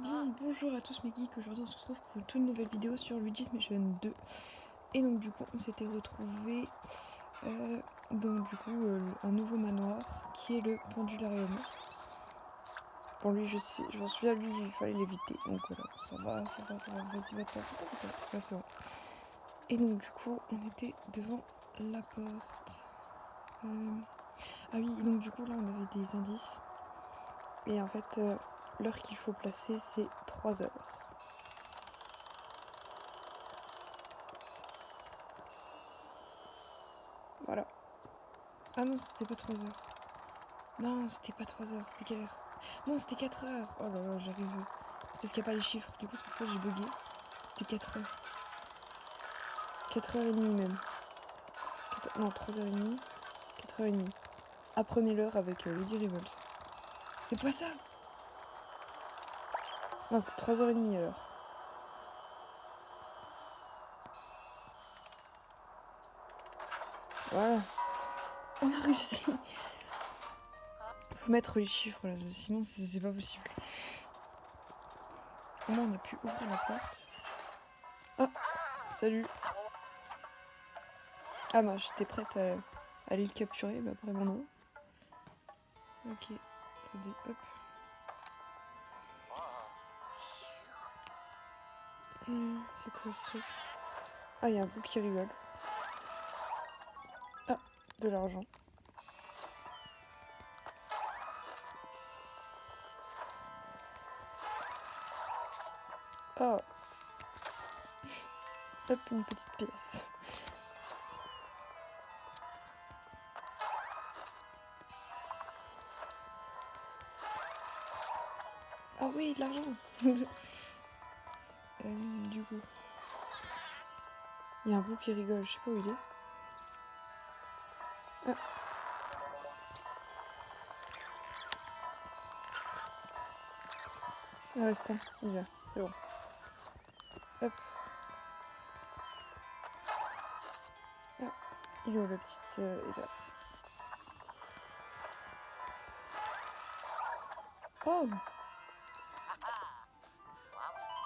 bien, bonjour à tous mes geeks, aujourd'hui on se retrouve pour une toute nouvelle vidéo sur Luigi's Mansion 2. Et donc du coup on s'était retrouvé dans un nouveau manoir qui est le Pendularium. Bon lui je m'en souviens, lui il fallait l'éviter, donc voilà, ça va, vas-y va-t'en, là c'est bon. Et donc du coup on était devant la porte. Ah oui, et donc du coup là on avait des indices. Et en fait l'heure qu'il faut placer c'est 3 heures. Voilà. Ah non, c'était pas 3 heures. Non, c'était pas 3 heures, c'était quelle heure? Non, c'était 4 heures. Oh là là, j'arrive. C'est parce qu'il n'y a pas les chiffres, du coup c'est pour ça que j'ai bugué. C'était 4 heures. 4h30 même. Non, 3h30. 4h30. Apprenez l'heure avec Lady Revolt. C'est pas ça? Non, c'était 3h30 alors. Voilà. On a réussi. Faut mettre les chiffres là, sinon c'est pas possible. Au moins on a pu ouvrir la porte. Ah, salut. Ah bah j'étais prête à aller le capturer, bah vraiment non. Ok, attendez, hop. C'est quoi ce truc? Ah, il y a un bouc qui rigole. Ah, de l'argent. Oh. Hop, une petite pièce. Ah oui, de l'argent. Du coup, il y a un bouc qui rigole, je sais pas où il est. Ah. Ah ouais, c'est un, il va, c'est bon. Hop. Ah, il est où la petite... il est là. Oh,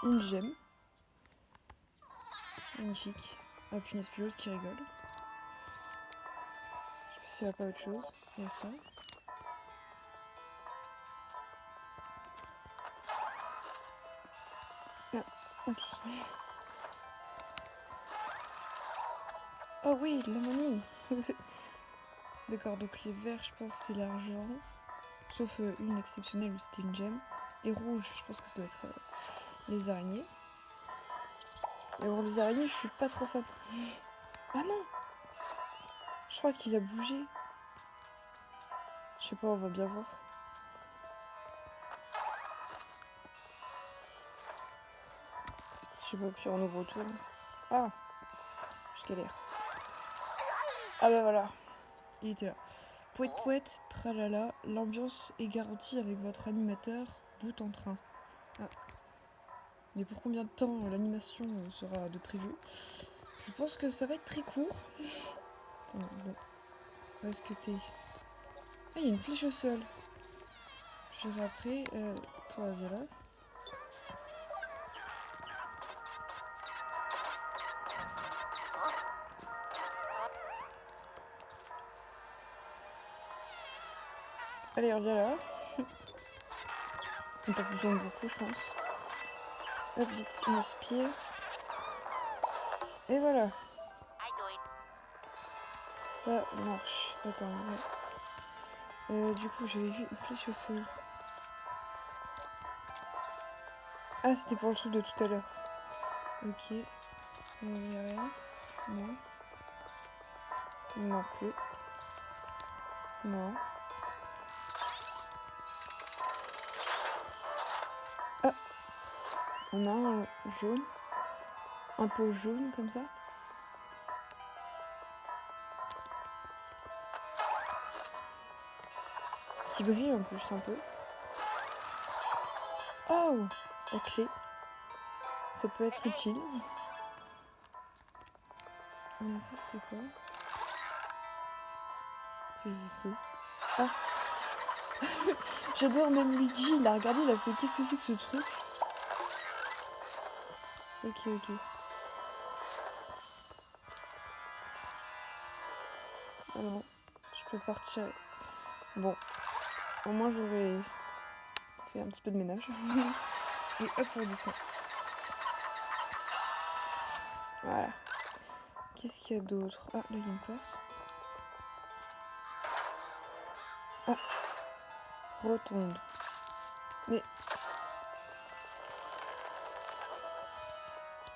une gemme. Magnifique. Ah, puis une pilote qui rigole. Je sais pas s'il n'y a pas autre chose. Il y a ça. Ah, oups. Oh oui, de la monnaie. D'accord, donc les verts, je pense c'est l'argent. Sauf une exceptionnelle où c'était une gemme. Les rouges, je pense que ça doit être les araignées. Et bon, les araignées, je suis pas trop fan. Ah non! Je crois qu'il a bougé. Je sais pas, on va bien voir. Je sais pas, puis on ouvre autour. Ah! Je galère. Ah bah voilà. Il était là. Pouette pouette, tralala, l'ambiance est garantie avec votre animateur, bout en train. Ah. Mais pour combien de temps l'animation sera de prévu? Je pense que ça va être très court. Attends, bon. Où est-ce que t'es? Ah, il y a une flèche au sol. Je vais après. Toi, viens là. Allez, reviens là. On n'a pas besoin de beaucoup, je pense. Hop, vite, on aspire. Et voilà. Ça marche. Attends, ouais. Du coup, j'avais vu une flèche au sol. Ah, c'était pour le truc de tout à l'heure. Ok. Y'a rien. Non. Non plus. Non. Ah, on a un jaune. Un pot jaune comme ça. Qui brille en plus un peu. Oh, la clé. Ça peut être utile. Mais ça c'est quoi? Qu'est-ce que c'est? Ah. J'adore même Luigi, il a regardé, il a fait qu'est-ce que c'est que ce truc? Ok. Ah non, je peux partir. Bon, au moins j'aurais fait un petit peu de ménage. Et hop, on descend. Voilà. Qu'est-ce qu'il y a d'autre? Ah, là il y a une porte. Ah, rotonde. Mais...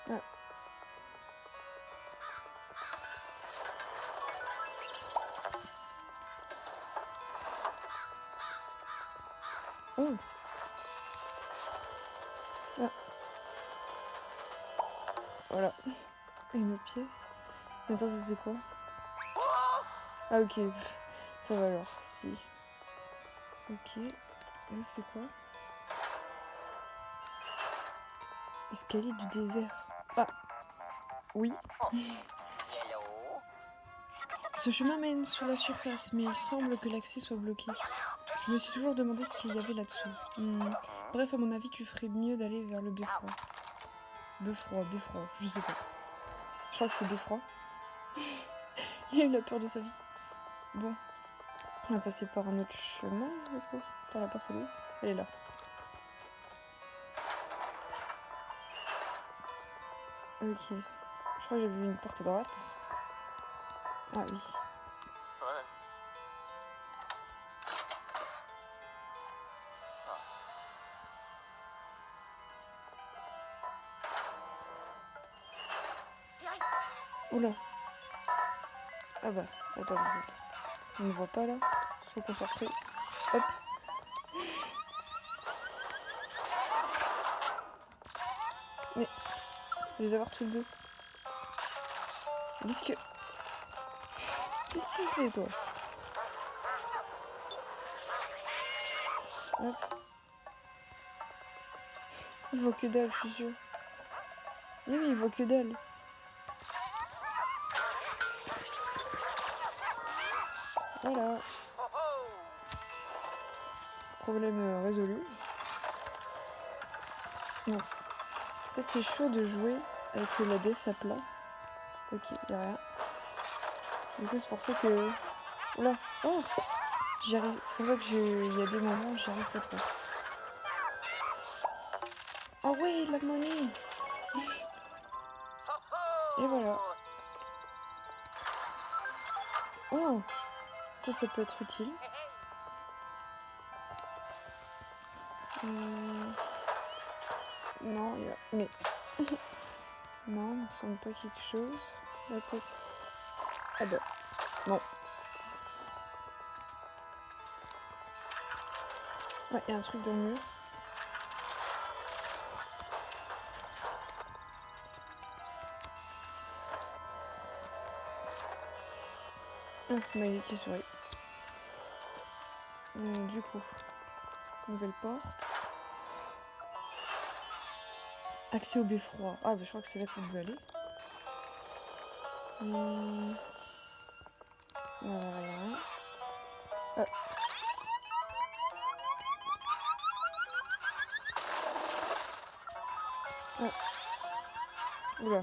Ah. Oh. Ah. Voilà. Et une autre pièce. Attends, ça c'est quoi? Ah ok. Ça va alors, si. Ok. Là c'est quoi? Escalier du désert. Ah. Oui. Ce chemin mène sur la surface, mais il semble que l'accès soit bloqué. Je me suis toujours demandé ce qu'il y avait là-dessous. Bref, à mon avis, tu ferais mieux d'aller vers le beffroi. Beffroi, je sais pas. Je crois que c'est beffroi. Il a eu la peur de sa vie. Bon, on va passer par un autre chemin, du coup. Dans la porte, elle est où? Elle est là. Ok. Je crois que j'ai vu une porte à droite. Ah oui. Oula. Ah bah, attends. On ne voit pas là. Sois concentré. Hop. Mais, je vais les avoir tous les deux. Qu'est-ce que tu fais, toi? Hop. Il voit que dalle, je suis sûre. Oui, il voit que dalle. Voilà. Problème résolu. Mince. En fait, c'est chaud de jouer avec la DS à plat. Ok, y'a rien. Du coup, c'est pour ça que... Oula. Oh, j'y arrive. C'est pour ça que y a des moments où j'y arrive pas trop. Oh oui, la monnaie. Et voilà. Oh, ça peut être utile. Non, il y a... Mais... non, il me semble pas quelque chose. La tête. Ah bah, non. Ouais, il y a un truc dans le mur. Un smiley qui sourit. Du coup, nouvelle porte. Accès au beffroi. Ah bah je crois que c'est là qu'on devait aller. Voilà. Ah. Ah. Oula.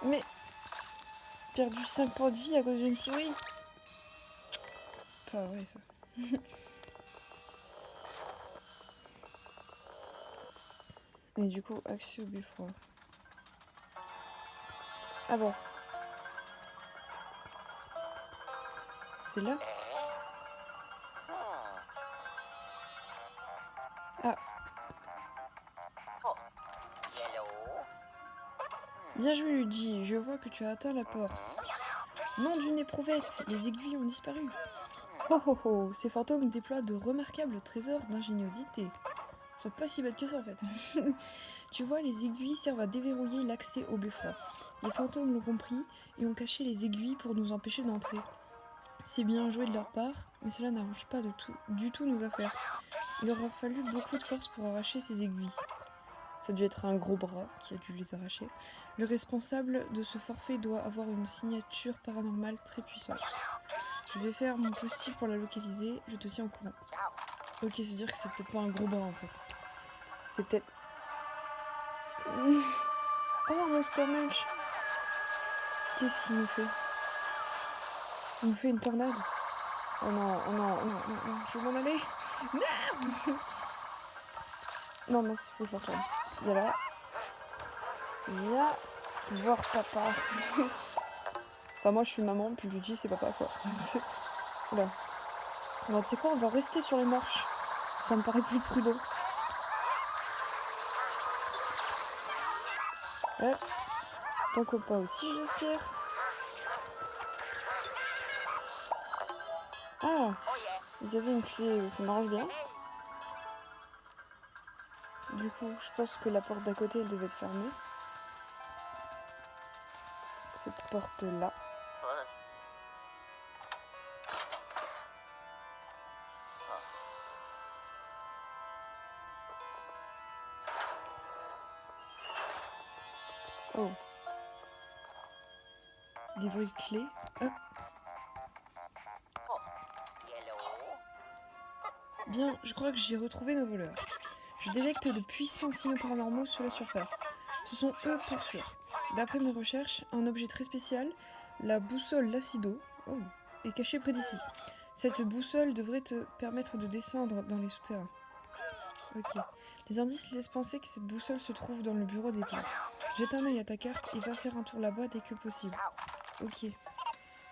Mais perdu 5 points de vie à cause d'une souris. Pas vrai ça. Et du coup, accès au beffroi. Ah bon. C'est là? Ah. Bien joué Luigi, je vois que tu as atteint la porte. Nom d'une éprouvette, les aiguilles ont disparu. Oh oh oh, ces fantômes déploient de remarquables trésors d'ingéniosité. Ils sont pas si bêtes que ça en fait. Tu vois, les aiguilles servent à déverrouiller l'accès au beffroi. Les fantômes l'ont compris et ont caché les aiguilles pour nous empêcher d'entrer. C'est bien joué de leur part, mais cela n'arrange pas du tout nos affaires. Il aura fallu beaucoup de force pour arracher ces aiguilles. Ça a dû être un gros bras qui a dû les arracher. Le responsable de ce forfait doit avoir une signature paranormale très puissante. Je vais faire mon possible pour la localiser. Je te tiens au courant. Ok, c'est dire que c'est peut-être pas un gros bras en fait. C'est peut-être... Oh, Monster Munch. Qu'est-ce qu'il nous fait? Il nous fait une tornade. Oh non, oh non, oh non, non, non, je vais m'en aller. Non. Non, mince, faut que je me retourne. Viens là. Viens voir papa. Enfin, moi je suis maman, puis Luigi c'est papa quoi. Oula. Alors, tu sais quoi, on va rester sur les marches. Ça me paraît plus prudent. Hop. Ton copain aussi, j'espère. Ah, ils avaient une clé, ça m'arrange bien. Du coup, je pense que la porte d'à côté, elle devait être fermée. Cette porte-là. Oh. Des bruits de clés. Oh. Bien, je crois que j'ai retrouvé nos voleurs. Je détecte de puissants signaux paranormaux sur la surface. Ce sont eux pour sûr. D'après mes recherches, un objet très spécial, la boussole Lacido, est caché près d'ici. Cette boussole devrait te permettre de descendre dans les souterrains. Ok. Les indices laissent penser que cette boussole se trouve dans le bureau des plans. Jette un œil à ta carte et va faire un tour là-bas dès que possible. Ok.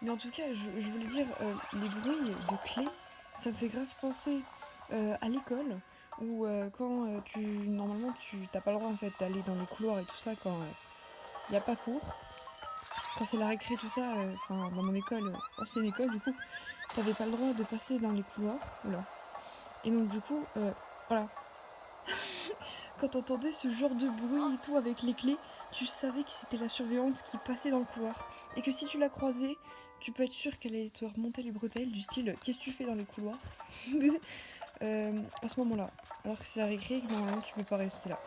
Mais en tout cas, je voulais dire, les bruits de clés, ça me fait grave penser à l'école, où quand normalement tu t'as pas le droit en fait d'aller dans les couloirs et tout ça quand il n'y a pas cours. Quand c'est la récré, tout ça, enfin dans mon école, ancienne école du coup, t'avais pas le droit de passer dans les couloirs. Oula. Et donc du coup, voilà. Quand t'entendais ce genre de bruit et tout avec les clés, tu savais que c'était la surveillante qui passait dans le couloir. Et que si tu la croisais, tu peux être sûr qu'elle allait te remonter les bretelles du style qu'est-ce que tu fais dans les couloirs à ce moment-là. Alors que c'est la récré et que normalement tu peux pas rester là.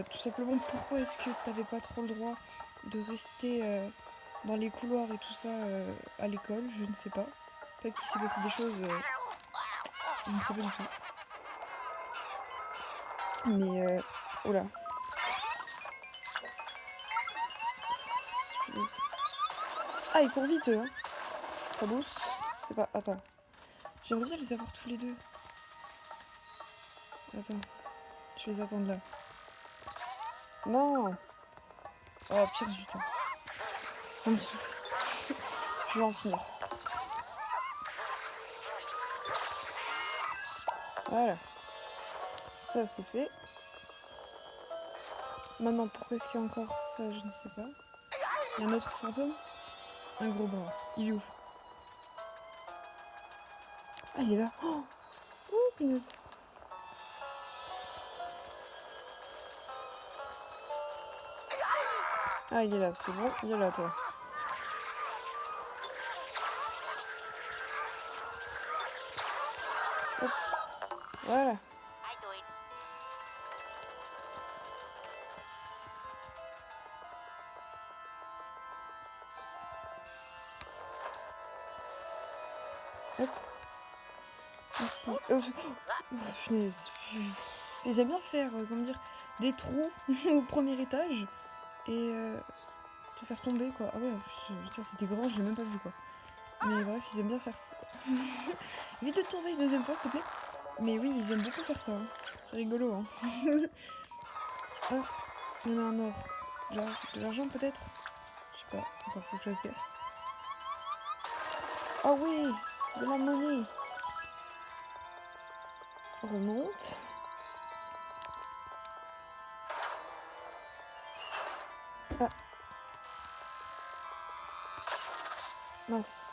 Tout simplement, pourquoi est-ce que t'avais pas trop le droit de rester dans les couloirs et tout ça à l'école? Je ne sais pas. Peut-être qu'il s'est passé des choses. Je ne sais pas du tout. Mais oh là. Ah, ils courent vite eux, hein. Ça booste. C'est pas. Attends. J'aimerais bien les avoir tous les deux. Attends. Je vais les attendre là. Non. Oh, pire du temps. Je vais en finir. Voilà. Ça, c'est fait. Maintenant, pourquoi est-ce qu'il y a encore ça? Je ne sais pas. Il y a un autre fantôme. Un gros bras. Il est où? Ah, il est là. Oh, punaise. Ah, il est là, c'est bon. Il est là, toi. Hop. Voilà. Hop. Ici. Punaise. Ils aiment bien faire, comment dire, des trous au premier étage et te faire tomber, quoi. Ah ouais, en plus, c'était grand, je l'ai même pas vu, quoi. Mais bref, ils aiment bien faire ça. Vite de tomber une deuxième fois, s'il te plaît. Mais oui, ils aiment beaucoup faire ça. Hein. C'est rigolo, hein. Ah, il y en a un or. Genre, de l'argent, peut-être? Je sais pas. Attends, faut que je fasse gaffe. Oh oui, de la monnaie. On remonte. Ah. Mince.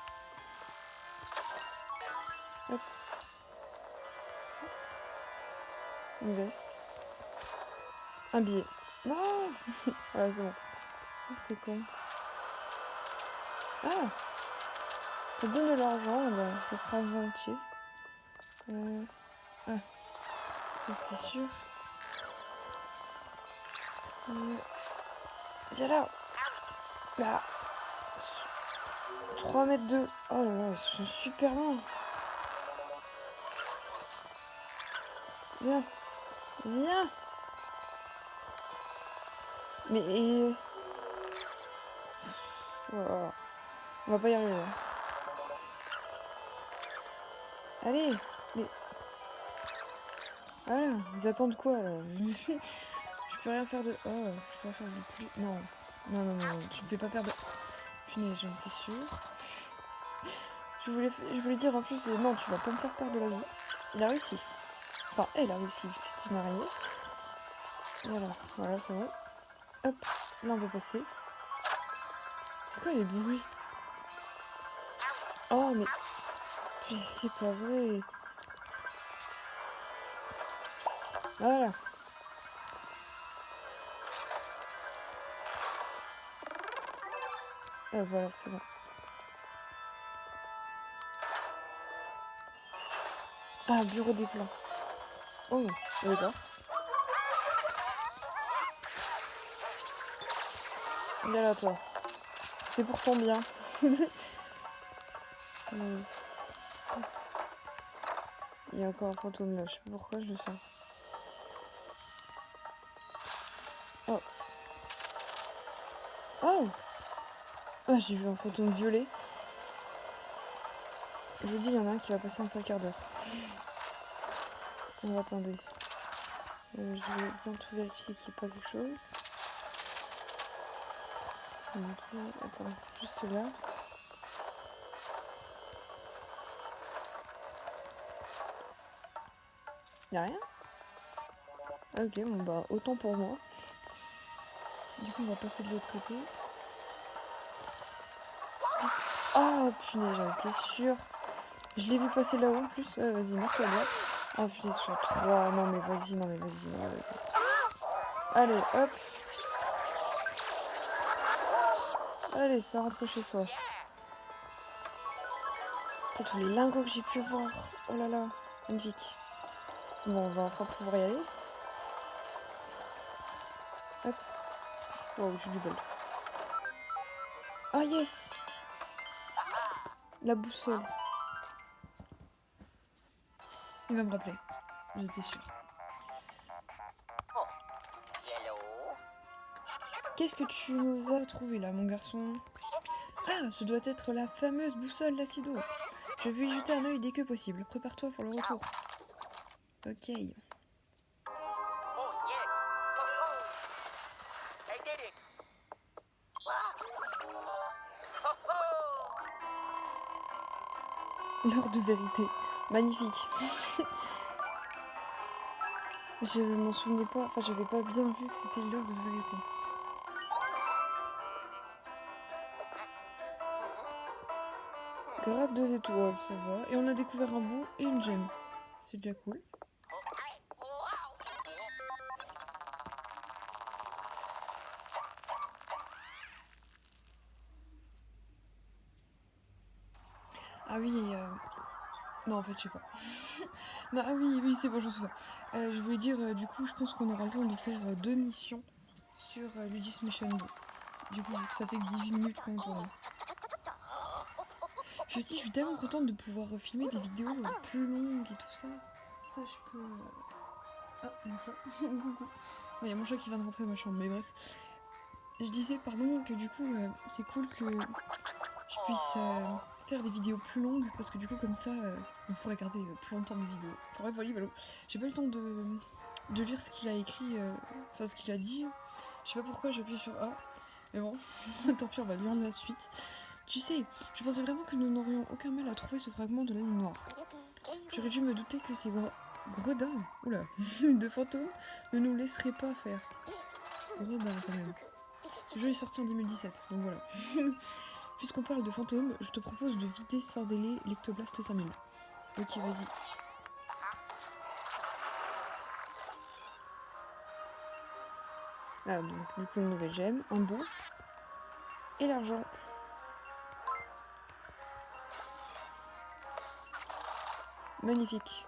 Hop. Une veste. Un billet. Non. Ouais, c'est bon. Ça, c'est quoi? Ah. Ça donne de l'argent, bah, je le prends volontiers. Ah. Ça, c'était sûr. Viens là. Là. 3 mètres de... Oh là là, ils sont super loin. Viens. Viens. Mais... Oh, on va pas y arriver là. Allez. Mais... Voilà, ils attendent quoi là? Je peux rien faire de... Oh, je peux rien faire de plus... Non. Non, non, non, tu me fais pas perdre... Punaise, j'en étais sûre. Je voulais dire en plus, non, tu vas pas me faire perdre de la vie. Il a réussi. Enfin, elle a réussi, vu que c'est une araignée. Voilà, voilà, c'est bon. Hop, là on va passer. C'est quoi les bruits? Oh, mais... Puis c'est pas vrai. Voilà. Ah, voilà, c'est bon. Ah, bureau des plans. Oh, d'accord. Viens là, toi. C'est pour ton bien. Il y a encore un fantôme là, je sais pas pourquoi je le sens. Oh. Oh. Ah, j'ai vu un fantôme violet. Je vous dis, il y en a un qui va passer un seul quart d'heure. On va attendre. Je vais bien tout vérifier qu'il n'y ait pas quelque chose. Ok, attends, juste là. Y'a rien? Ok, bon bah autant pour moi. Du coup on va passer de l'autre côté. Vite. Oh punaise, j'en étais sûre. Je l'ai vu passer là-haut en plus. Vas-y, marque-toi là. Ah putain, sur 3. Non mais vas-y, non mais vas-y, non mais vas-y. Allez, hop. Allez, ça rentre chez soi. Peut-être tous les lingots que j'ai pu voir. Oh là là, magnifique. Bon, on va enfin pouvoir y aller. Hop. Wow, j'ai du bol. Ah yes! La boussole. Il va me rappeler. J'étais sûre. Qu'est-ce que tu nous as trouvé là, mon garçon? Ah, ce doit être la fameuse boussole Lacido. Je vais y jeter un œil dès que possible. Prépare-toi pour le retour. Ok. L'heure de vérité. Magnifique. Je m'en souvenais pas, enfin j'avais pas bien vu que c'était l'heure de vérité. Grade 2 étoiles, ça va. Et on a découvert un bout et une gemme. C'est déjà cool. Ah oui, non en fait je sais pas. Non, ah oui, oui c'est bon, je me souviens. Je voulais dire, du coup je pense qu'on aura le temps de faire 2 missions sur Luigi's Mission 2. Du coup ça fait que 18 minutes qu'on tourne. Je suis tellement contente de pouvoir filmer des vidéos plus longues et tout ça. Ça je peux... Ah, mon chat. Coucou. Il y a mon chat qui vient de rentrer dans ma chambre, mais bref. Je disais, pardon, que du coup, c'est cool que je puisse faire des vidéos plus longues, parce que du coup, comme ça, on pourrait garder plus longtemps mes vidéos. Enfin bref, voilà, j'ai pas eu le temps de lire ce qu'il a écrit, enfin ce qu'il a dit. Je sais pas pourquoi j'ai appuyé sur A, mais bon, tant pis, on va lire la suite. Tu sais, je pensais vraiment que nous n'aurions aucun mal à trouver ce fragment de la lune noire. J'aurais dû me douter que ces gredins, oula, de fantômes ne nous laisseraient pas faire. Gredins quand même. Ce jeu est sorti en 2017, donc voilà. Puisqu'on parle de fantômes, je te propose de vider sans délai l'Ectoblast 5000. Ok, vas-y. Ah, donc du coup une nouvelle gemme, un bout, et l'argent. Magnifique.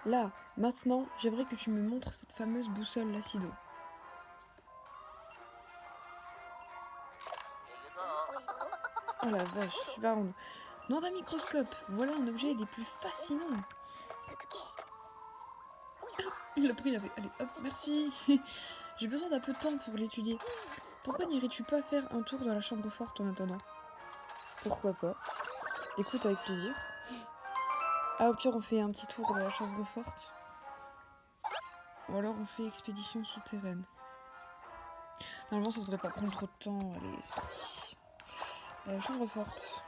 Là, maintenant, j'aimerais que tu me montres cette fameuse boussole Lacido. Oh la vache, super ronde. Non d'un microscope, voilà un objet des plus fascinants. Il l'a pris, il a fait. Allez, hop, merci. J'ai besoin d'un peu de temps pour l'étudier. Pourquoi n'irais-tu pas faire un tour dans la chambre forte en attendant? Pourquoi pas? Écoute, avec plaisir. Ah, au pire, on fait un petit tour dans la chambre forte. Ou alors on fait expédition souterraine. Normalement, ça devrait pas prendre trop de temps. Allez, c'est parti. Chambre forte.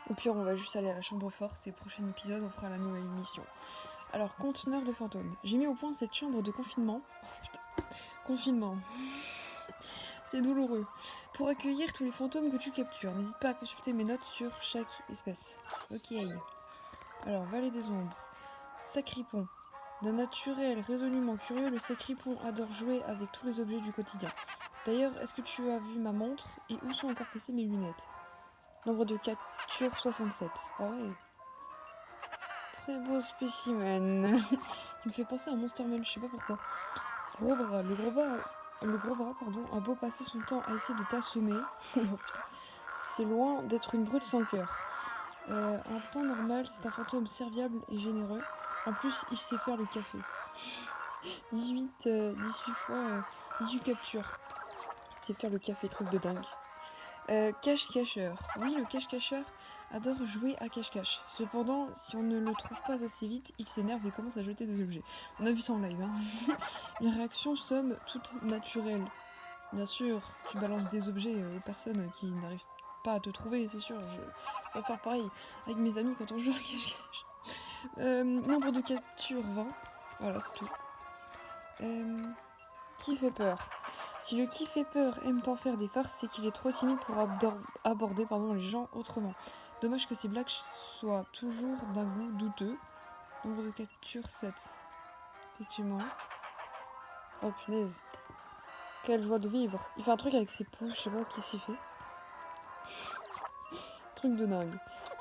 Au pire, on va juste aller à la chambre forte et prochain épisode, on fera la nouvelle mission. Alors, conteneur de fantômes. J'ai mis au point cette chambre de confinement. Oh putain. Confinement. C'est douloureux. Pour accueillir tous les fantômes que tu captures, n'hésite pas à consulter mes notes sur chaque espèce. Ok. Alors, vallée des ombres. Sacripon. D'un naturel résolument curieux, le sacripon adore jouer avec tous les objets du quotidien. D'ailleurs, est-ce que tu as vu ma montre et où sont encore placées mes lunettes? Nombre de captures 67. Ah ouais. Très beau spécimen. Il me fait penser à Monster Munch, je sais pas pourquoi. Gros bras. Le gros bras, a beau passer son temps à essayer de t'assommer. C'est loin d'être une brute sans cœur. En temps normal, c'est un fantôme serviable et généreux. En plus, il sait faire le café. 18 fois 18 captures. Il sait faire le café, truc de dingue. Cache-cacheur. Oui, le cache-cacheur adore jouer à cache-cache. Cependant, si on ne le trouve pas assez vite, il s'énerve et commence à jeter des objets. On a vu ça en live, hein. Une réaction somme toute naturelle. Bien sûr, tu balances des objets aux personnes qui n'arrivent pas à te trouver, c'est sûr. Je vais faire pareil avec mes amis quand on joue à cache-cache. Nombre de captures 20. Voilà, c'est tout. Qui fait peur? Si le qui fait peur aime t'en faire des farces, c'est qu'il est trop timide pour aborder les gens autrement. Dommage que ces blagues soient toujours d'un goût douteux. Nombre de captures 7. Effectivement. Oh punaise. Quelle joie de vivre. Il fait un truc avec ses pouces, je sais pas qu'est-ce qu'il fait. Truc de dingue.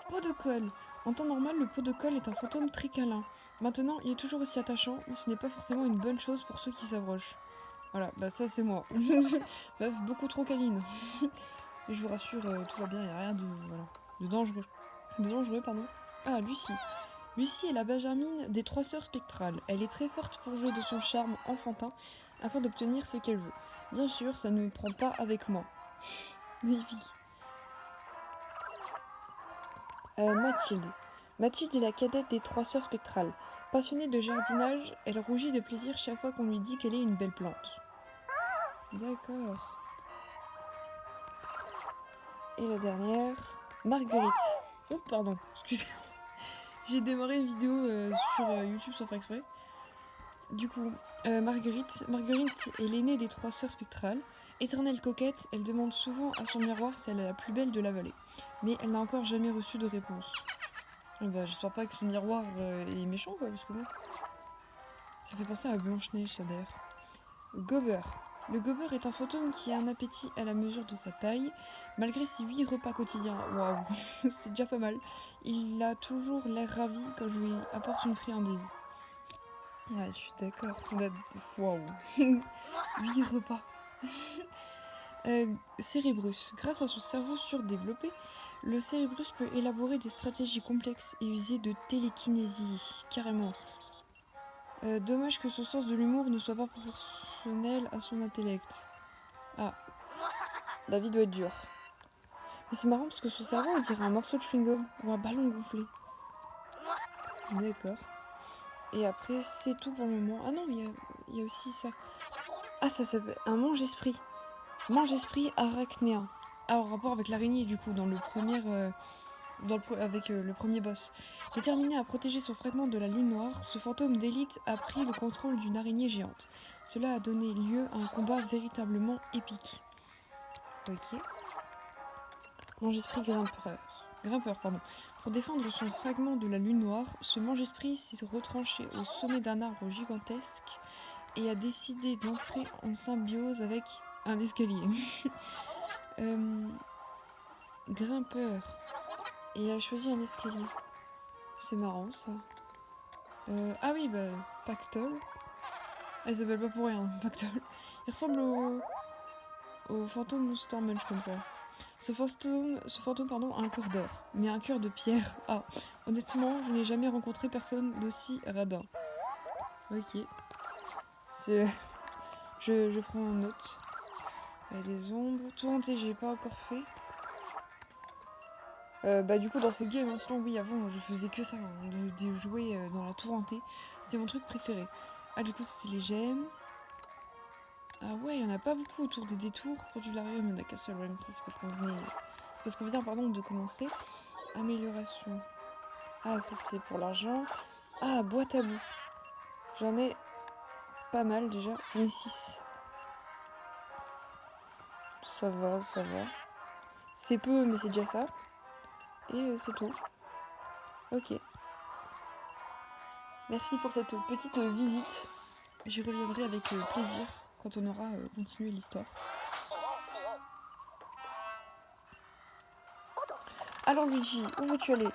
Pot de colle. En temps normal, le pot de colle est un fantôme très câlin. Maintenant, il est toujours aussi attachant, mais ce n'est pas forcément une bonne chose pour ceux qui s'approchent. Voilà, bah ça c'est moi. Meuf beaucoup trop câline. Et je vous rassure, tout va bien, il n'y a rien de dangereux. Ah, Lucie. Lucie est la Benjamine des trois sœurs spectrales. Elle est très forte pour jouer de son charme enfantin afin d'obtenir ce qu'elle veut. Bien sûr, ça ne prend pas avec moi. Magnifique. Mathilde. Mathilde est la cadette des trois sœurs spectrales. Passionnée de jardinage, elle rougit de plaisir chaque fois qu'on lui dit qu'elle est une belle plante. D'accord. Et la dernière, Marguerite. Oh, pardon, excusez-moi. J'ai démarré une vidéo sur YouTube sans faire exprès. Du coup, Marguerite est l'aînée des trois sœurs spectrales. Éternelle coquette, elle demande souvent à son miroir si elle est la plus belle de la vallée. Mais elle n'a encore jamais reçu de réponse. Bah, j'espère pas que son miroir est méchant, quoi, parce que bon. Ça fait penser à Blanche-Neige, ça d'ailleurs. Gobber. Le gobber est un fantôme qui a un appétit à la mesure de sa taille. Malgré ses 8 repas quotidiens, waouh, c'est déjà pas mal. Il a toujours l'air ravi quand je lui apporte une friandise. Ouais, je suis d'accord. Waouh. 8 repas. Cérébrus. Grâce à son cerveau surdéveloppé, le Cérébrus peut élaborer des stratégies complexes et user de télékinésie. Carrément. Dommage que son sens de l'humour ne soit pas proportionnel à son intellect. Ah, la vie doit être dure. Mais c'est marrant parce que son cerveau, on dirait un morceau de chewing-gum ou un ballon gonflé. D'accord. Et après, c'est tout pour le moment. Ah non, il y a aussi ça. Ah, ça s'appelle un mange-esprit. Mange-esprit arachnéen. Ah, en rapport avec l'araignée, du coup, dans le premier... avec le premier boss. Déterminé à protéger son fragment de la lune noire, ce fantôme d'élite a pris le contrôle d'une araignée géante. Cela a donné lieu à un combat véritablement épique. Ok. Mange-esprit grimpeur, pardon. Pour défendre son fragment de la lune noire, ce mange-esprit s'est retranché au sommet d'un arbre gigantesque et a décidé d'entrer en symbiose avec un escalier. Grimpeur. Et il a choisi un escalier. C'est marrant ça. Ah oui, bah, Pactol. Ah, il s'appelle pas pour rien, Pactol. Il ressemble au fantôme Monster Munch comme ça. Ce fantôme pardon, a un cœur d'or, mais un cœur de pierre. Ah, honnêtement, je n'ai jamais rencontré personne d'aussi radin. Ok. Je prends en note. Il y a des ombres. Tourmenter, j'ai pas encore fait. Bah du coup dans ces games, sinon oui avant je faisais que ça, hein, de jouer dans la tour hantée. C'était mon truc préféré. Ah du coup ça c'est les gemmes. Ah ouais, il y en a pas beaucoup autour des détours. Pendularium, il y en a qu'à seul. Ça c'est parce qu'on venait. C'est parce qu'on vient pardon de commencer. Amélioration. Ah ça c'est pour l'argent. Ah boîte à bout. J'en ai pas mal déjà. J'en ai 6. Ça va, ça va. C'est peu mais c'est déjà ça. Et c'est tout. Ok. Merci pour cette petite visite. J'y reviendrai avec plaisir quand on aura continué l'histoire. Alors Luigi, où veux-tu aller?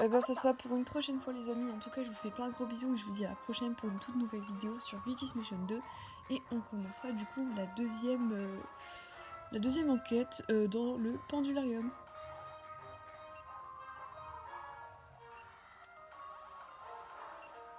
Eh ben, ce sera pour une prochaine fois les amis. En tout cas, je vous fais plein de gros bisous et je vous dis à la prochaine pour une toute nouvelle vidéo sur Luigi's Mansion 2. Et on commencera du coup la deuxième enquête dans le Pendularium.